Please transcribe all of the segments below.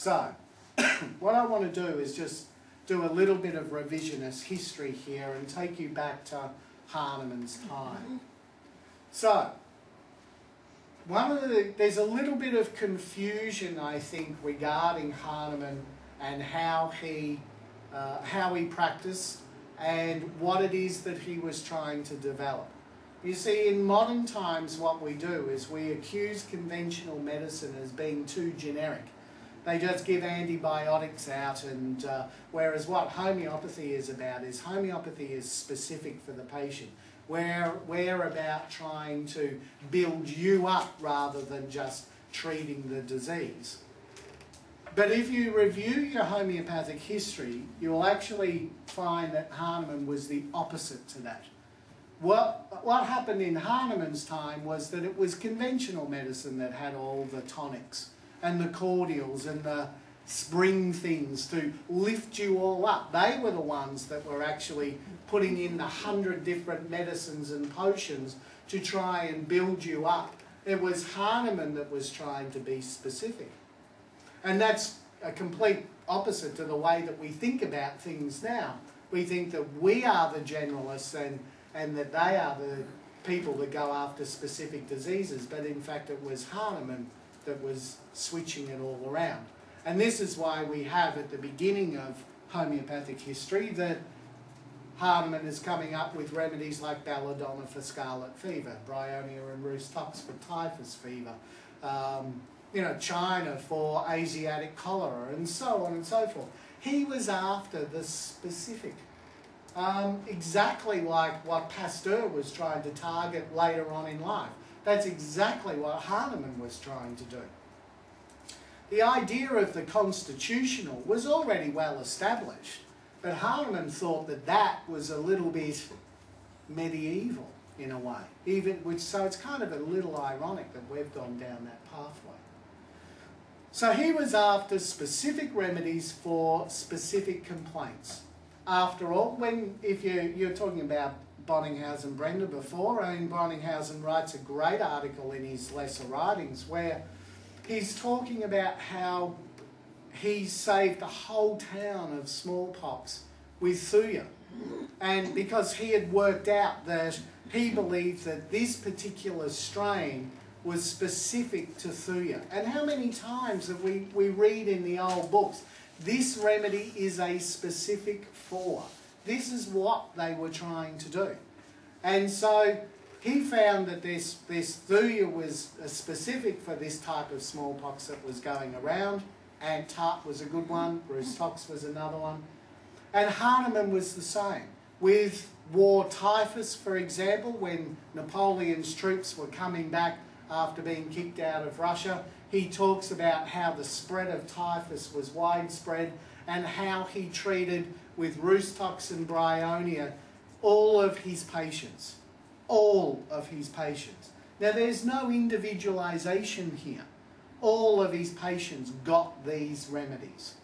So, what I want to do is just do a little bit of revisionist history here and take you back to Hahnemann's time. So, there's a little bit of confusion, I think, regarding Hahnemann and how he practiced and what it is that he was trying to develop. You see, in modern times, what we do is we accuse conventional medicine as being too generic. They just give antibiotics out, and whereas what homeopathy is about is homeopathy is specific for the patient. We're about trying to build you up rather than just treating the disease. But if you review your homeopathic history, you'll actually find that Hahnemann was the opposite to that. What happened in Hahnemann's time was that it was conventional medicine that had all the tonics and the cordials and the spring things to lift you all up. They were the ones that were actually putting in 100 different medicines and potions to try and build you up. It was Hahnemann that was trying to be specific. And that's a complete opposite to the way that we think about things now. We think that we are the generalists and that they are the people that go after specific diseases, but in fact it was Hahnemann that was switching it all around. And this is why we have at the beginning of homeopathic history that Hahnemann is coming up with remedies like belladonna for scarlet fever, bryonia and rhus tox for typhus fever, China for Asiatic cholera, and so on and so forth. He was after the specific. Exactly like what Pasteur was trying to target later on in life. That's exactly what Hahnemann was trying to do. The idea of the constitutional was already well established, but Hahnemann thought that that was a little bit medieval in a way. So it's kind of a little ironic that we've gone down that pathway. So he was after specific remedies for specific complaints. After all, if you're talking about Bonninghausen Brenda before, I mean, Bonninghausen writes a great article in his lesser writings where he's talking about how he saved the whole town of smallpox with Thuja. And because he had worked out that he believed that this particular strain was specific to Thuja. And how many times have we read in the old books, this remedy is a specific for. This is what they were trying to do. And so he found that this Thuja was specific for this type of smallpox that was going around. Antat was a good one, rhus tox was another one. And Hahnemann was the same. With war typhus, for example, when Napoleon's troops were coming back after being kicked out of Russia, he talks about how the spread of typhus was widespread and how he treated with rhus tox and bryonia all of his patients. All of his patients. Now there's no individualisation here. All of his patients got these remedies.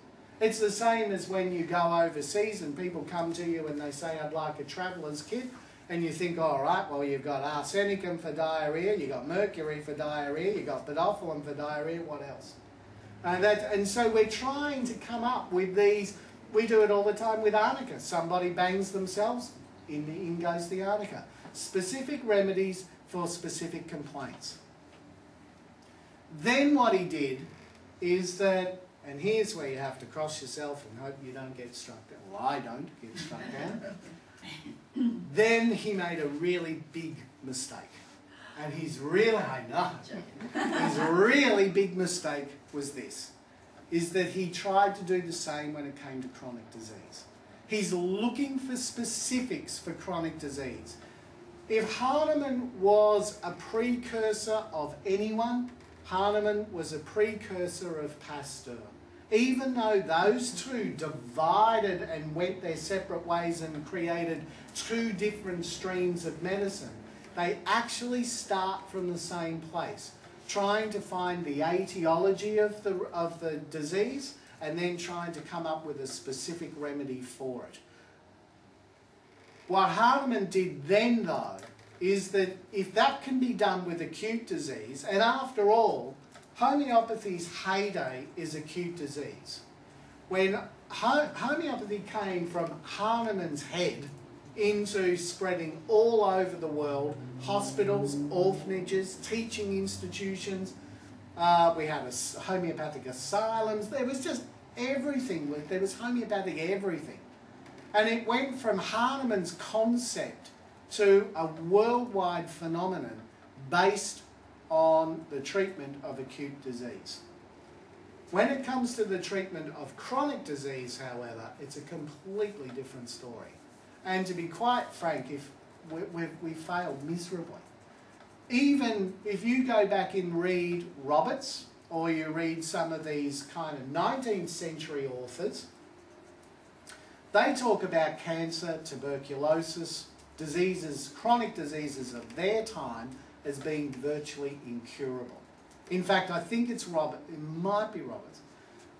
It's the same as when you go overseas and people come to you and they say, I'd like a traveller's kit. And you think, all right, well, you've got arsenicum for diarrhoea, you've got mercury for diarrhoea, you've got pedophyllum for diarrhoea, what else? And so we're trying to come up with these. We do it all the time with arnica. Somebody bangs themselves, in goes the arnica. Specific remedies for specific complaints. Then what he did is that, and here's where you have to cross yourself and hope you don't get struck down. Well, I don't get struck down. Then he made a really big mistake. And his really big mistake was this, is that he tried to do the same when it came to chronic disease. He's looking for specifics for chronic disease. If Hahnemann was a precursor of anyone, Hahnemann was a precursor of Pasteur. Even though those two divided and went their separate ways and created two different streams of medicine, they actually start from the same place, trying to find the etiology of the disease and then trying to come up with a specific remedy for it. What Hahnemann did then, though, is that if that can be done with acute disease, and after all, homeopathy's heyday is acute disease. When homeopathy came from Hahnemann's head into spreading all over the world, hospitals, orphanages, teaching institutions, we had homeopathic asylums, there was just everything, there was homeopathic everything. And it went from Hahnemann's concept to a worldwide phenomenon based on the treatment of acute disease. When it comes to the treatment of chronic disease, however, it's a completely different story. And to be quite frank, we failed miserably. Even if you go back and read Roberts, or you read some of these kind of 19th century authors, they talk about cancer, tuberculosis, diseases, chronic diseases of their time as being virtually incurable. In fact, I think it's Robert, it might be Roberts.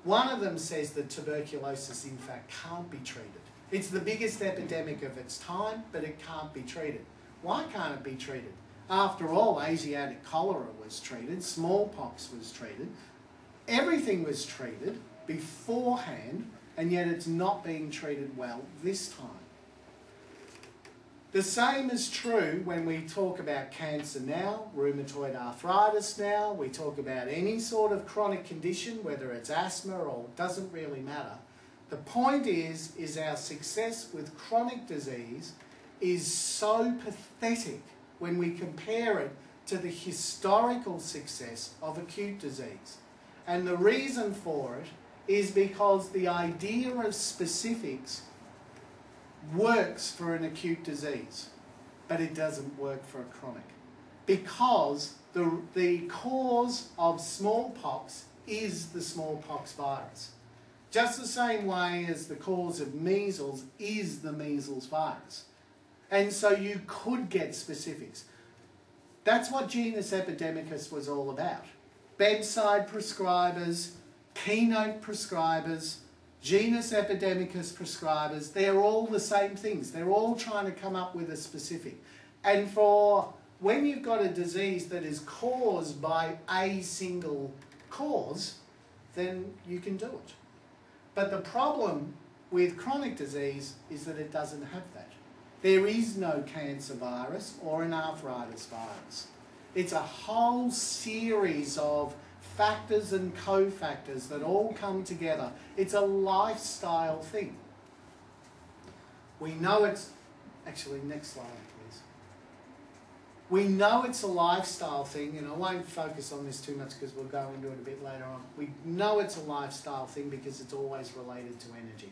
One of them says that tuberculosis, in fact, can't be treated. It's the biggest epidemic of its time, but it can't be treated. Why can't it be treated? After all, Asiatic cholera was treated, smallpox was treated, everything was treated beforehand, and yet it's not being treated well this time. The same is true when we talk about cancer now, rheumatoid arthritis now, we talk about any sort of chronic condition, whether it's asthma or it doesn't really matter. The point is our success with chronic disease is so pathetic when we compare it to the historical success of acute disease. And the reason for it is because the idea of specifics works for an acute disease, but it doesn't work for a chronic. Because the cause of smallpox is the smallpox virus. Just the same way as the cause of measles is the measles virus. And so you could get specifics. That's what genus epidemicus was all about. Bedside prescribers, keynote prescribers, genus epidemicus prescribers, they're all the same things. They're all trying to come up with a specific. And for when you've got a disease that is caused by a single cause, then you can do it. But the problem with chronic disease is that it doesn't have that. There is no cancer virus or an arthritis virus. It's a whole series of factors and cofactors that all come together. It's a lifestyle thing. We know it's... Actually, next slide, please. We know it's a lifestyle thing, and I won't focus on this too much because we'll go into it a bit later on. We know it's a lifestyle thing because it's always related to energy.